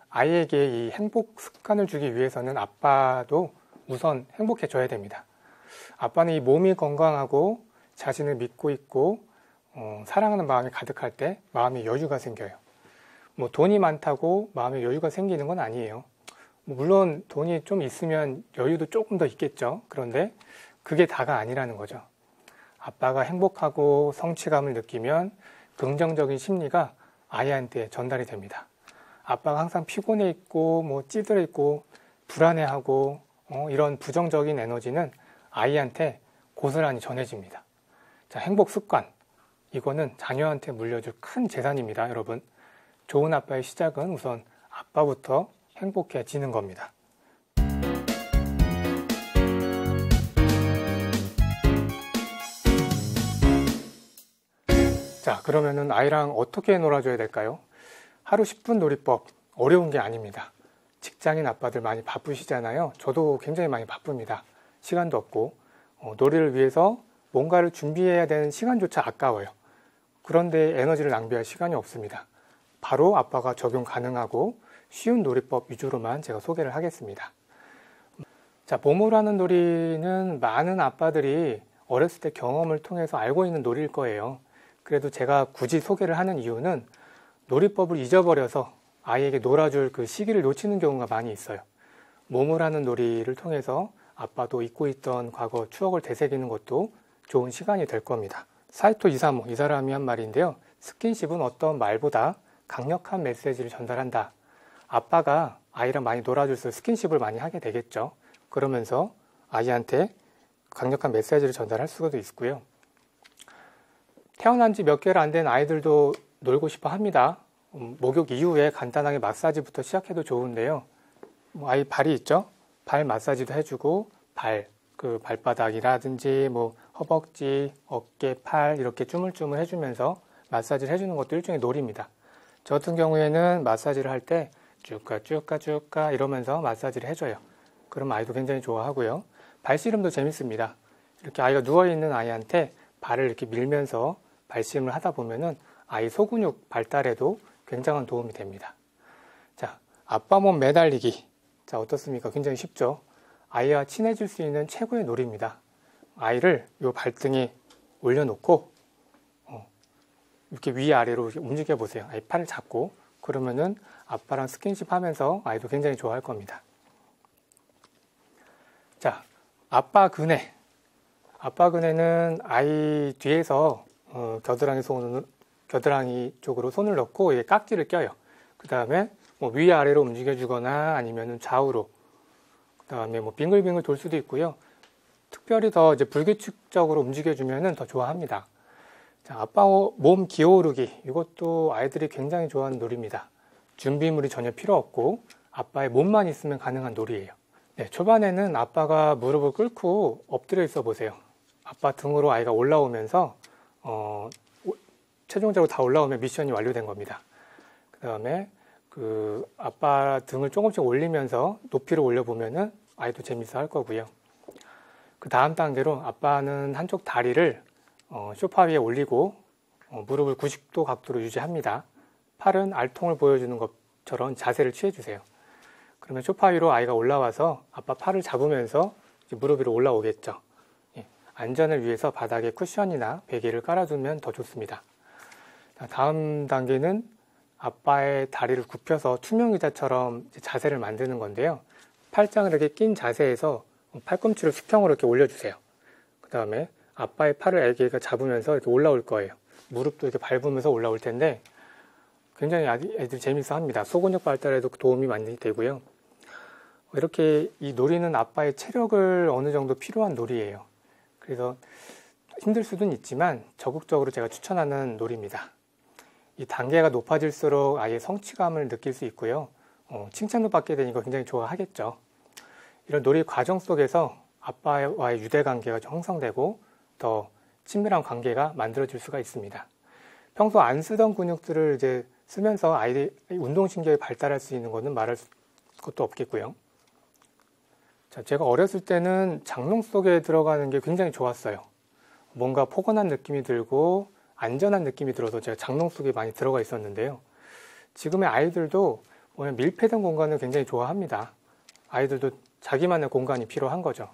Speaker 1: 아이에게 이 행복 습관을 주기 위해서는 아빠도 우선 행복해져야 됩니다. 아빠는 이 몸이 건강하고 자신을 믿고 있고 사랑하는 마음이 가득할 때 마음에 여유가 생겨요. 뭐 돈이 많다고 마음에 여유가 생기는 건 아니에요. 물론 돈이 좀 있으면 여유도 조금 더 있겠죠. 그런데 그게 다가 아니라는 거죠. 아빠가 행복하고 성취감을 느끼면 긍정적인 심리가 아이한테 전달이 됩니다. 아빠가 항상 피곤해 있고 뭐 찌들어 있고 불안해하고 이런 부정적인 에너지는 아이한테 고스란히 전해집니다. 자, 행복 습관. 이거는 자녀한테 물려줄 큰 재산입니다, 여러분. 좋은 아빠의 시작은 우선 아빠부터 행복해지는 겁니다. 자, 그러면은 아이랑 어떻게 놀아줘야 될까요? 하루 10분 놀이법 어려운 게 아닙니다. 직장인 아빠들 많이 바쁘시잖아요. 저도 굉장히 많이 바쁩니다. 시간도 없고 놀이를 위해서 뭔가를 준비해야 되는 시간조차 아까워요. 그런데 에너지를 낭비할 시간이 없습니다. 바로 아빠가 적용 가능하고 쉬운 놀이법 위주로만 제가 소개를 하겠습니다. 자, 몸으로 하는 놀이는 많은 아빠들이 어렸을 때 경험을 통해서 알고 있는 놀이일 거예요. 그래도 제가 굳이 소개를 하는 이유는 놀이법을 잊어버려서 아이에게 놀아줄 그 시기를 놓치는 경우가 많이 있어요. 몸으로 하는 놀이를 통해서 아빠도 잊고 있던 과거 추억을 되새기는 것도 좋은 시간이 될 겁니다. 사이토 이사모, 이 사람이 한 말인데요. 스킨십은 어떤 말보다 강력한 메시지를 전달한다. 아빠가 아이랑 많이 놀아줄수록 스킨십을 많이 하게 되겠죠. 그러면서 아이한테 강력한 메시지를 전달할 수도 있고요. 태어난 지 몇 개월 안 된 아이들도 놀고 싶어 합니다. 목욕 이후에 간단하게 마사지부터 시작해도 좋은데요. 아이 발이 있죠? 발 마사지도 해주고 그 발바닥이라든지 뭐 허벅지, 어깨, 팔 이렇게 쭈물쭈물 해주면서 마사지를 해주는 것도 일종의 놀이입니다. 저 같은 경우에는 마사지를 할 때 쭉가 이러면서 마사지를 해줘요. 그럼 아이도 굉장히 좋아하고요. 발씨름도 재밌습니다. 이렇게 아이가 누워있는 아이한테 발을 이렇게 밀면서 발씨름을 하다 보면은 아이 소근육 발달에도 굉장한 도움이 됩니다. 자, 아빠 몸 매달리기. 자, 어떻습니까? 굉장히 쉽죠? 아이와 친해질 수 있는 최고의 놀이입니다. 아이를 요 발등에 올려놓고 이렇게 위아래로 이렇게 움직여 보세요. 아이 팔을 잡고 그러면은 아빠랑 스킨십 하면서 아이도 굉장히 좋아할 겁니다. 자, 아빠 그네. 아빠 그네는 아이 뒤에서 겨드랑이 쪽으로 손을 넣고 깍지를 껴요. 그 다음에 뭐 위아래로 움직여주거나 아니면 좌우로. 그 다음에 뭐 빙글빙글 돌 수도 있고요. 특별히 더 이제 불규칙적으로 움직여주면 더 좋아합니다. 자, 아빠 몸 기어오르기. 이것도 아이들이 굉장히 좋아하는 놀이입니다. 준비물이 전혀 필요 없고 아빠의 몸만 있으면 가능한 놀이예요. 네, 초반에는 아빠가 무릎을 꿇고 엎드려 있어 보세요. 아빠 등으로 아이가 올라오면서 최종적으로 다 올라오면 미션이 완료된 겁니다. 그 다음에 아빠 등을 조금씩 올리면서 높이를 올려보면은 아이도 재밌어 할 거고요. 그 다음 단계로 아빠는 한쪽 다리를 소파 위에 올리고 무릎을 90도 각도로 유지합니다. 팔은 알통을 보여주는 것처럼 자세를 취해주세요. 그러면 소파 위로 아이가 올라와서 아빠 팔을 잡으면서 무릎 위로 올라오겠죠. 예, 안전을 위해서 바닥에 쿠션이나 베개를 깔아두면 더 좋습니다. 다음 단계는 아빠의 다리를 굽혀서 투명 의자처럼 자세를 만드는 건데요. 팔짱을 이렇게 낀 자세에서 팔꿈치를 수평으로 이렇게 올려주세요. 그 다음에 아빠의 팔을 아기가 잡으면서 이렇게 올라올 거예요. 무릎도 이렇게 밟으면서 올라올 텐데 굉장히 애들이 재밌어 합니다. 소근육 발달에도 도움이 많이 되고요. 이렇게 이 놀이는 아빠의 체력을 어느 정도 필요한 놀이예요. 그래서 힘들 수는 있지만 적극적으로 제가 추천하는 놀이입니다. 이 단계가 높아질수록 아이의 성취감을 느낄 수 있고요. 칭찬도 받게 되니까 굉장히 좋아하겠죠. 이런 놀이 과정 속에서 아빠와의 유대관계가 형성되고 더 친밀한 관계가 만들어질 수가 있습니다. 평소 안 쓰던 근육들을 이제 쓰면서 아이들이 운동신경이 발달할 수 있는 것은 말할 것도 없겠고요. 자, 제가 어렸을 때는 장롱 속에 들어가는 게 굉장히 좋았어요. 뭔가 포근한 느낌이 들고 안전한 느낌이 들어서 제가 장롱 속에 많이 들어가 있었는데요. 지금의 아이들도 밀폐된 공간을 굉장히 좋아합니다. 아이들도 자기만의 공간이 필요한 거죠.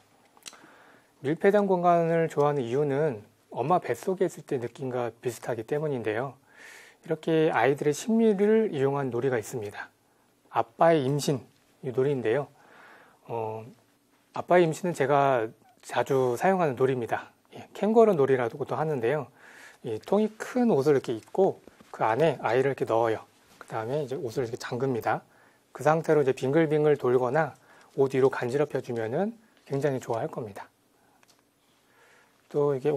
Speaker 1: 밀폐된 공간을 좋아하는 이유는 엄마 뱃속에 있을 때 느낌과 비슷하기 때문인데요. 이렇게 아이들의 심리를 이용한 놀이가 있습니다. 아빠의 임신, 이 놀이인데요. 아빠의 임신은 제가 자주 사용하는 놀이입니다. 캥거루 놀이라고도 하는데요. 이 통이 큰 옷을 이렇게 입고 그 안에 아이를 이렇게 넣어요. 그 다음에 이제 옷을 이렇게 잠급니다. 그 상태로 이제 빙글빙글 돌거나 옷 위로 간지럽혀 주면은 굉장히 좋아할 겁니다. 또 이게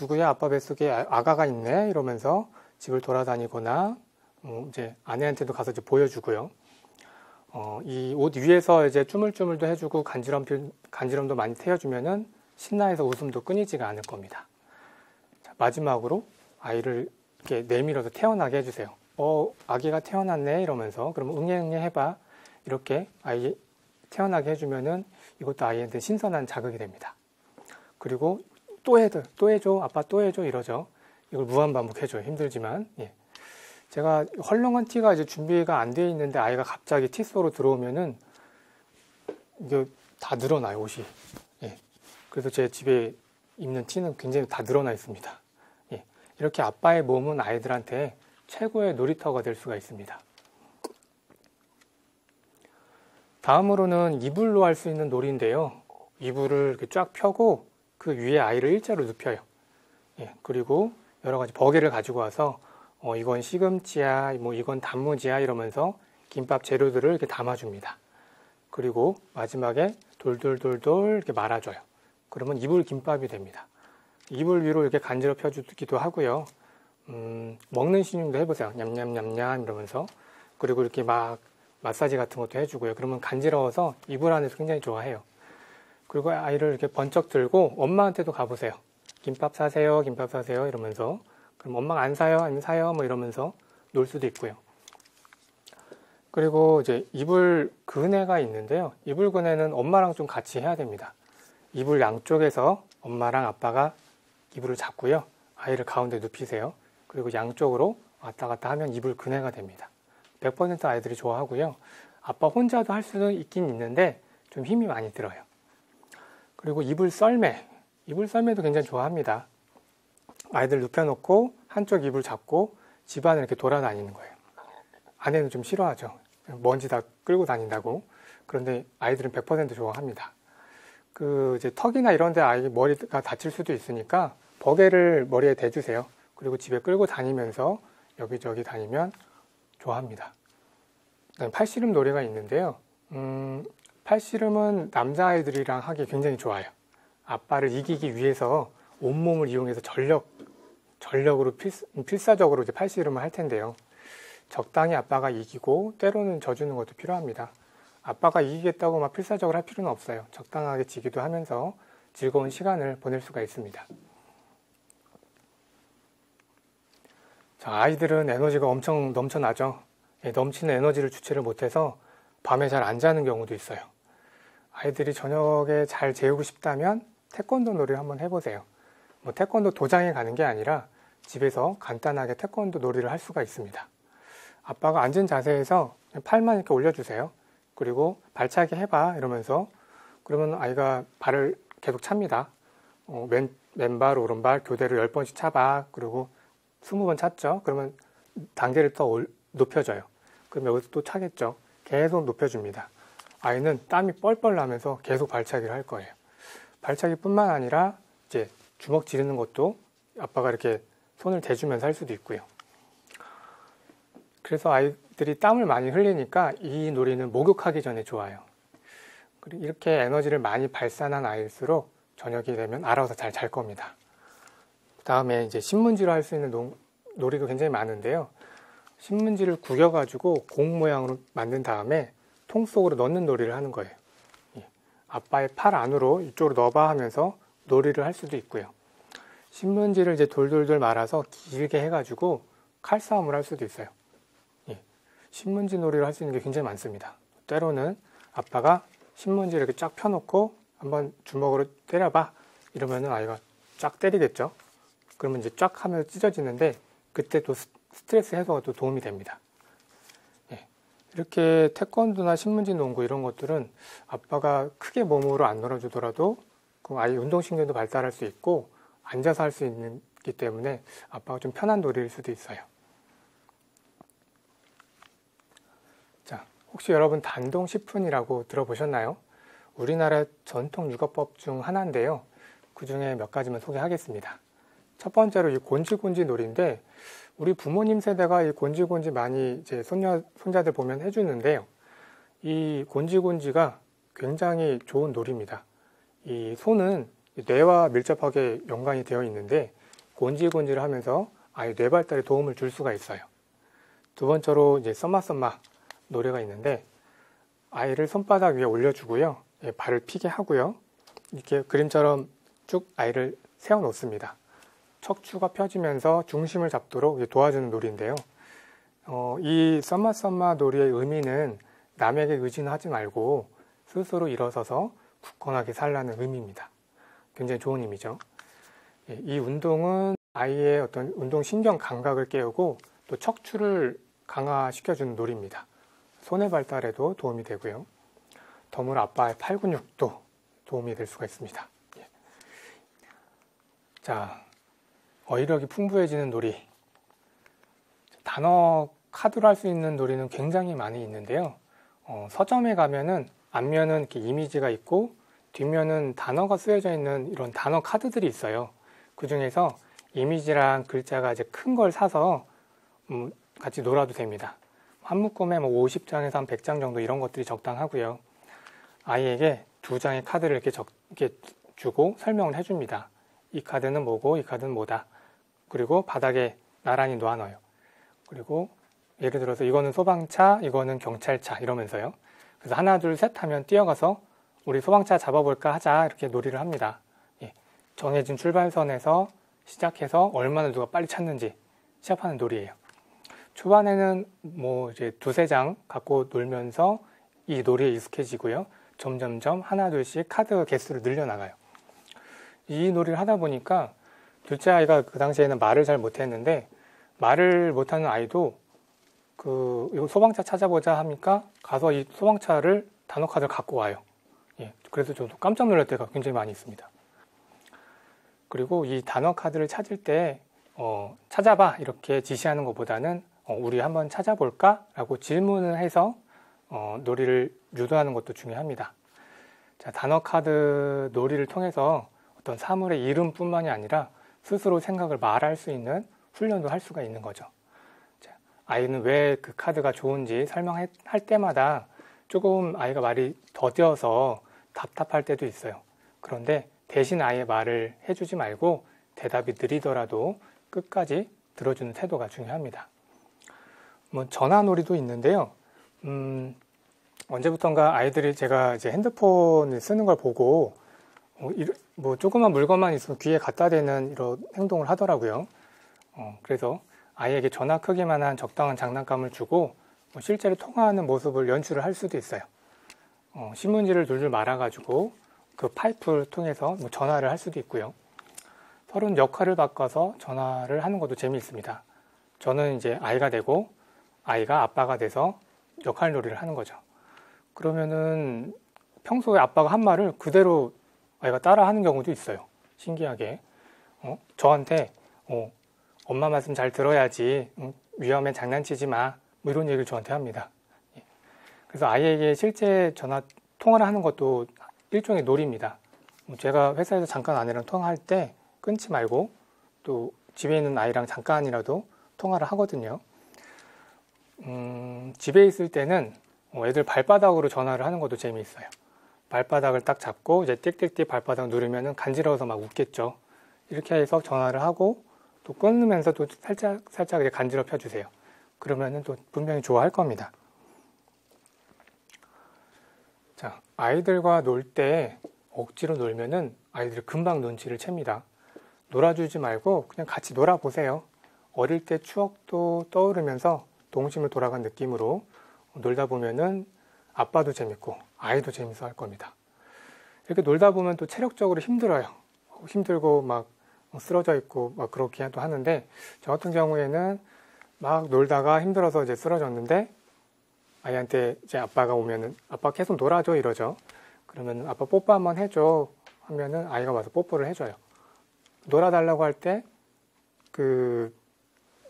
Speaker 1: 누구야? 아빠 뱃속에 아가가 있네? 이러면서 집을 돌아다니거나 이제 아내한테도 가서 이제 보여주고요. 이 옷 위에서 이제 쭈물쭈물도 해주고 간지럼도 많이 태워주면은 신나해서 웃음도 끊이지가 않을 겁니다. 자, 마지막으로 아이를 이렇게 내밀어서 태어나게 해주세요. 아기가 태어났네 이러면서 그러면 응애 해봐 이렇게 아이 태어나게 해주면은 이것도 아이한테 신선한 자극이 됩니다. 그리고 또 해줘 아빠 또 해줘 이러죠. 이걸 무한반복해줘요. 힘들지만 제가 헐렁한 티가 이제 준비가 안 돼 있는데 아이가 갑자기 티 속으로 들어오면은 이게 다 늘어나요 옷이. 그래서 제 집에 입는 티는 굉장히 다 늘어나 있습니다. 이렇게 아빠의 몸은 아이들한테 최고의 놀이터가 될 수가 있습니다. 다음으로는 이불로 할 수 있는 놀이인데요. 이불을 이렇게 쫙 펴고 그 위에 아이를 일자로 눕혀요. 그리고 여러 가지 버개를 가지고 와서 이건 시금치야, 이건 단무지야 이러면서 김밥 재료들을 이렇게 담아줍니다. 그리고 마지막에 돌돌돌돌 이렇게 말아줘요. 그러면 이불 김밥이 됩니다. 이불 위로 이렇게 간지럽혀 주기도 하고요. 먹는 신용도 해보세요. 냠냠냠냠 이러면서. 그리고 이렇게 막 마사지 같은 것도 해주고요. 그러면 간지러워서 이불 안에서 굉장히 좋아해요. 그리고 아이를 이렇게 번쩍 들고 엄마한테도 가보세요. 김밥 사세요, 김밥 사세요 이러면서. 그럼 엄마가 안 사요, 아니면 사요 이러면서 놀 수도 있고요. 그리고 이제 이불 그네가 있는데요. 이불 그네는 엄마랑 좀 같이 해야 됩니다. 이불 양쪽에서 엄마랑 아빠가 이불을 잡고요. 아이를 가운데 눕히세요. 그리고 양쪽으로 왔다 갔다 하면 이불 그네가 됩니다. 100% 아이들이 좋아하고요. 아빠 혼자도 할 수는 있긴 있는데 좀 힘이 많이 들어요. 그리고 이불 썰매도 굉장히 좋아합니다. 아이들 눕혀놓고 한쪽 이불 잡고 집안을 이렇게 돌아다니는 거예요. 아내는 좀 싫어하죠. 먼지 다 끌고 다닌다고. 그런데 아이들은 100% 좋아합니다. 이제 턱이나 이런 데 아이 머리가 다칠 수도 있으니까 버개를 머리에 대주세요. 그리고 집에 끌고 다니면서 여기저기 다니면 좋아합니다. 팔씨름 놀이가 있는데요. 팔씨름은 남자아이들이랑 하기 굉장히 좋아요. 아빠를 이기기 위해서 온몸을 이용해서 전력 전력으로 필사적으로 이제 팔씨름을 할 텐데요. 적당히 아빠가 이기고 때로는 져주는 것도 필요합니다. 아빠가 이기겠다고 막 필사적으로 할 필요는 없어요. 적당하게 지기도 하면서 즐거운 시간을 보낼 수가 있습니다. 자, 아이들은 에너지가 엄청 넘쳐나죠. 넘치는 에너지를 주체를 못해서 밤에 잘 안 자는 경우도 있어요. 아이들이 저녁에 잘 재우고 싶다면 태권도 놀이를 한번 해보세요. 뭐 태권도 도장에 가는 게 아니라 집에서 간단하게 태권도 놀이를 할 수가 있습니다. 아빠가 앉은 자세에서 팔만 이렇게 올려주세요. 그리고 발차기 해봐 이러면서, 그러면 아이가 발을 계속 찹니다. 왼발 오른발 교대로 10번씩 차봐. 그리고 20번 찼죠. 그러면 단계를 더 높여줘요. 그럼 여기서 또 차겠죠. 계속 높여줍니다. 아이는 땀이 뻘뻘 나면서 계속 발차기를 할 거예요. 발차기뿐만 아니라 이제 주먹 지르는 것도 아빠가 이렇게 손을 대주면서 할 수도 있고요. 그래서 아이들이 땀을 많이 흘리니까 이 놀이는 목욕하기 전에 좋아요. 그리고 이렇게 에너지를 많이 발산한 아이일수록 저녁이 되면 알아서 잘 잘 겁니다. 그 다음에 이제 신문지로 할 수 있는 놀이도 굉장히 많은데요. 신문지를 구겨가지고 공 모양으로 만든 다음에 통 속으로 넣는 놀이를 하는 거예요. 아빠의 팔 안으로 이쪽으로 넣어봐 하면서 놀이를 할 수도 있고요. 신문지를 이제 돌돌돌 말아서 길게 해가지고 칼싸움을 할 수도 있어요. 신문지 놀이를 할 수 있는 게 굉장히 많습니다. 때로는 아빠가 신문지를 이렇게 쫙 펴놓고 한번 주먹으로 때려봐 이러면은 아이가 쫙 때리겠죠. 그러면 이제 쫙 하면 찢어지는데 그때 또 스트레스 해소가 또 도움이 됩니다. 이렇게 태권도나 신문지 농구 이런 것들은 아빠가 크게 몸으로 안 놀아주더라도 그 아이 운동신경도 발달할 수 있고 앉아서 할 수 있기 때문에 아빠가 좀 편한 놀이일 수도 있어요. 자, 혹시 여러분 단동식품이라고 들어보셨나요? 우리나라 전통 육아법 중 하나인데요. 그 중에 몇 가지만 소개하겠습니다. 첫 번째로 이 곤지곤지 놀이인데 우리 부모님 세대가 이 곤지곤지 많이 이제 손자들 보면 해주는데요. 이 곤지곤지가 굉장히 좋은 놀이입니다. 이 손은 뇌와 밀접하게 연관이 되어 있는데 곤지곤지를 하면서 아이 뇌 발달에 도움을 줄 수가 있어요. 두 번째로 이제 썸마썸마 놀이가 있는데 아이를 손바닥 위에 올려주고요. 발을 피게 하고요. 이렇게 그림처럼 쭉 아이를 세워 놓습니다. 척추가 펴지면서 중심을 잡도록 도와주는 놀이인데요. 이 썸마썸마 놀이의 의미는 남에게 의지하지 말고 스스로 일어서서 굳건하게 살라는 의미입니다. 굉장히 좋은 의미죠. 이 운동은 아이의 어떤 운동 신경 감각을 깨우고 또 척추를 강화시켜주는 놀이입니다. 손의 발달에도 도움이 되고요. 덤으로 아빠의 팔 근육도 도움이 될 수가 있습니다. 자, 어휘력이 풍부해지는 놀이. 단어 카드로 할 수 있는 놀이는 굉장히 많이 있는데요. 서점에 가면은 앞면은 이렇게 이미지가 있고 뒷면은 단어가 쓰여져 있는 이런 단어 카드들이 있어요. 그 중에서 이미지랑 글자가 이제 큰 걸 사서 같이 놀아도 됩니다. 한 묶음에 뭐 50장에서 한 100장 정도 이런 것들이 적당하고요. 아이에게 2장의 카드를 이렇게 주고 설명을 해줍니다. 이 카드는 뭐고 이 카드는 뭐다. 그리고 바닥에 나란히 놓아놔요. 그리고 예를 들어서 이거는 소방차, 이거는 경찰차 이러면서요. 그래서 하나 둘 셋 하면 뛰어가서 우리 소방차 잡아볼까 하자 이렇게 놀이를 합니다. 정해진 출발선에서 시작해서 얼마나 누가 빨리 찾는지 시합하는 놀이예요. 초반에는 뭐 이제 2-3장 갖고 놀면서 이 놀이에 익숙해지고요. 점점점 하나 둘씩 카드 개수를 늘려나가요. 이 놀이를 하다 보니까 둘째 아이가 그 당시에는 말을 잘 못했는데 말을 못하는 아이도 이거 소방차 찾아보자 하니까 가서 이 소방차를 단어 카드를 갖고 와요. 그래서 저도 깜짝 놀랄 때가 굉장히 많이 있습니다. 그리고 이 단어 카드를 찾을 때 찾아봐 이렇게 지시하는 것보다는 우리 한번 찾아볼까? 라고 질문을 해서 놀이를 유도하는 것도 중요합니다. 자, 단어 카드 놀이를 통해서 어떤 사물의 이름뿐만이 아니라 스스로 생각을 말할 수 있는 훈련도 할 수가 있는 거죠. 자, 아이는 왜 그 카드가 좋은지 설명할 때마다 조금 아이가 말이 더뎌서 답답할 때도 있어요. 그런데 대신 아이의 말을 해주지 말고 대답이 느리더라도 끝까지 들어주는 태도가 중요합니다. 뭐 전화놀이도 있는데요. 언제부턴가 아이들이 제가 이제 핸드폰을 쓰는 걸 보고 뭐 조그만 물건만 있으면 귀에 갖다 대는 이런 행동을 하더라고요. 그래서 아이에게 전화 크기만한 적당한 장난감을 주고 실제로 통화하는 모습을 연출을 할 수도 있어요. 신문지를 줄줄 말아가지고 그 파이프를 통해서 뭐 전화를 할 수도 있고요. 서로 역할을 바꿔서 전화를 하는 것도 재미있습니다. 저는 이제 아이가 되고 아이가 아빠가 돼서 역할놀이를 하는 거죠. 그러면은 평소에 아빠가 한 말을 그대로 아이가 따라 하는 경우도 있어요. 신기하게. 저한테 엄마 말씀 잘 들어야지. 위험해 장난치지 마. 뭐 이런 얘기를 저한테 합니다. 그래서 아이에게 실제 전화 통화를 하는 것도 일종의 놀이입니다. 제가 회사에서 잠깐 아내랑 통화할 때 끊지 말고 또 집에 있는 아이랑 잠깐이라도 통화를 하거든요. 집에 있을 때는 애들 발바닥으로 전화를 하는 것도 재미있어요. 발바닥을 딱 잡고 이제 띡띡띡 발바닥 누르면은 간지러워서 막 웃겠죠. 이렇게 해서 전화를 하고 또 끊으면서 또 살짝 이제 간지럽혀 주세요. 그러면은 또 분명히 좋아할 겁니다. 자, 아이들과 놀 때 억지로 놀면은 아이들이 금방 눈치를 챕니다. 놀아주지 말고 그냥 같이 놀아보세요. 어릴 때 추억도 떠오르면서 동심을 돌아간 느낌으로 놀다 보면은 아빠도 재밌고 아이도 재밌어 할 겁니다. 이렇게 놀다 보면 또 체력적으로 힘들어요. 힘들고 막 쓰러져 있고 막 그렇게도 하는데 저 같은 경우에는 막 놀다가 힘들어서 이제 쓰러졌는데 아이한테 이제 아빠가 오면은 아빠 계속 놀아줘 이러죠. 그러면 아빠 뽀뽀 한번 해줘 하면은 아이가 와서 뽀뽀를 해줘요. 놀아달라고 할 때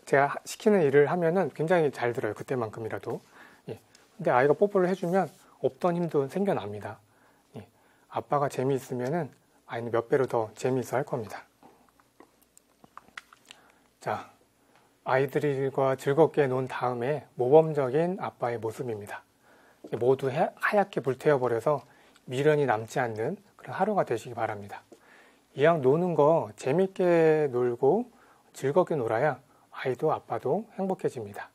Speaker 1: 제가 시키는 일을 하면은 굉장히 잘 들어요. 그때만큼이라도. 예. 근데 아이가 뽀뽀를 해주면 없던 힘도 생겨납니다. 예. 아빠가 재미있으면은 아이는 몇 배로 더 재미있어 할 겁니다. 자, 아이들과 즐겁게 논 다음에 모범적인 아빠의 모습입니다. 모두 하얗게 불태워버려서 미련이 남지 않는 그런 하루가 되시기 바랍니다. 이왕 노는 거 재밌게 놀고 즐겁게 놀아야 아이도 아빠도 행복해집니다.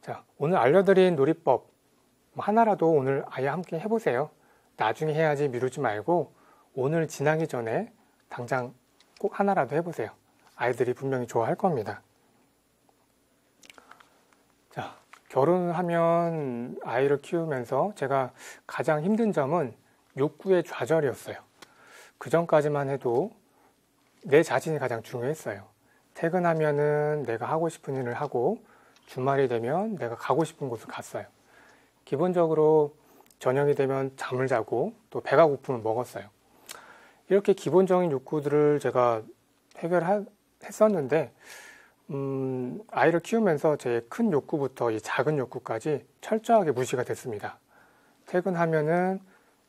Speaker 1: 자, 오늘 알려드린 놀이법 하나라도 오늘 아이와 함께 해보세요. 나중에 해야지 미루지 말고 오늘 지나기 전에 당장 꼭 하나라도 해보세요. 아이들이 분명히 좋아할 겁니다. 자, 결혼을 하면 아이를 키우면서 제가 가장 힘든 점은 욕구의 좌절이었어요. 그 전까지만 해도 내 자신이 가장 중요했어요. 퇴근하면은 내가 하고 싶은 일을 하고 주말이 되면 내가 가고 싶은 곳을 갔어요. 기본적으로 저녁이 되면 잠을 자고 또 배가 고프면 먹었어요. 이렇게 기본적인 욕구들을 제가 해결했었는데 아이를 키우면서 제 큰 욕구부터 이 작은 욕구까지 철저하게 무시가 됐습니다. 퇴근하면은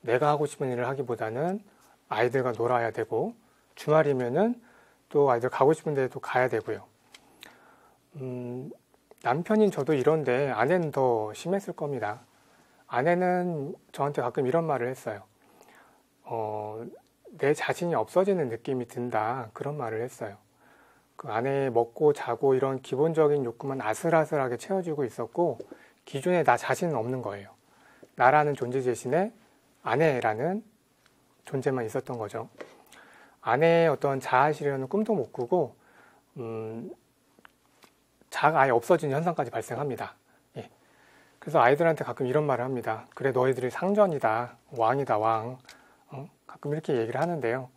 Speaker 1: 내가 하고 싶은 일을 하기보다는 아이들과 놀아야 되고 주말이면은 또 아이들 가고 싶은 데도 가야 되고요. 남편인 저도 이런데 아내는 더 심했을 겁니다. 아내는 저한테 가끔 이런 말을 했어요. 내 자신이 없어지는 느낌이 든다. 그런 말을 했어요. 그 아내의 먹고 자고 이런 기본적인 욕구만 아슬아슬하게 채워지고 있었고 기존에 나 자신은 없는 거예요. 나라는 존재 대신에 아내라는 존재만 있었던 거죠. 아내의 어떤 자아 실현은 꿈도 못 꾸고 자아가 아예 없어지는 현상까지 발생합니다. 예. 그래서 아이들한테 가끔 이런 말을 합니다. 그래 너희들이 상전이다. 왕이다 왕. 가끔 이렇게 얘기를 하는데요.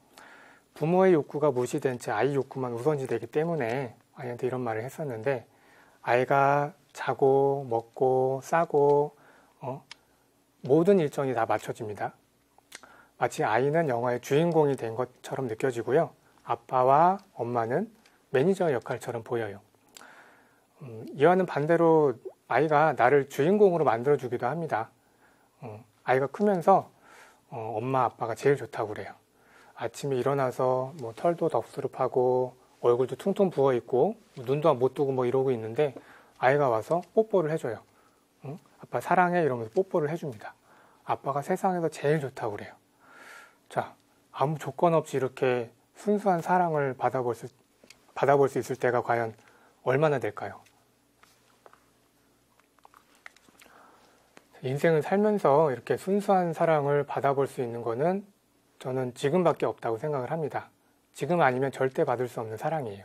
Speaker 1: 부모의 욕구가 무시된 채 아이 욕구만 우선시 되기 때문에 아이한테 이런 말을 했었는데 아이가 자고 먹고 싸고 모든 일정이 다 맞춰집니다. 마치 아이는 영화의 주인공이 된 것처럼 느껴지고요. 아빠와 엄마는 매니저 역할처럼 보여요. 이와는 반대로 아이가 나를 주인공으로 만들어주기도 합니다. 아이가 크면서 엄마 아빠가 제일 좋다고 그래요. 아침에 일어나서 뭐 털도 덥수룩하고 얼굴도 퉁퉁 부어있고 눈도 못 뜨고 뭐 이러고 있는데 아이가 와서 뽀뽀를 해줘요. 아빠 사랑해 이러면서 뽀뽀를 해줍니다. 아빠가 세상에서 제일 좋다고 그래요. 자, 아무 조건 없이 이렇게 순수한 사랑을 받아볼 수 받아볼 수 있을 때가 과연 얼마나 될까요? 인생을 살면서 이렇게 순수한 사랑을 받아볼 수 있는 거는 저는 지금밖에 없다고 생각을 합니다. 지금 아니면 절대 받을 수 없는 사랑이에요.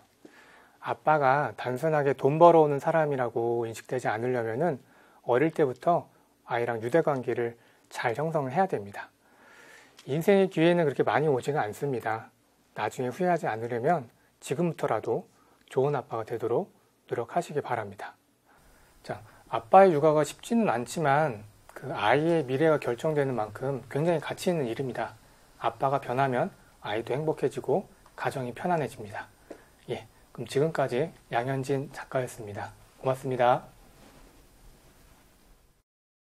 Speaker 1: 아빠가 단순하게 돈 벌어오는 사람이라고 인식되지 않으려면은 어릴 때부터 아이랑 유대관계를 잘 형성을 해야 됩니다. 인생의 기회는 그렇게 많이 오지는 않습니다. 나중에 후회하지 않으려면 지금부터라도 좋은 아빠가 되도록 노력하시기 바랍니다. 자, 아빠의 육아가 쉽지는 않지만 그 아이의 미래가 결정되는 만큼 굉장히 가치 있는 일입니다. 아빠가 변하면 아이도 행복해지고 가정이 편안해집니다. 예, 그럼 지금까지 양현진 작가였습니다. 고맙습니다.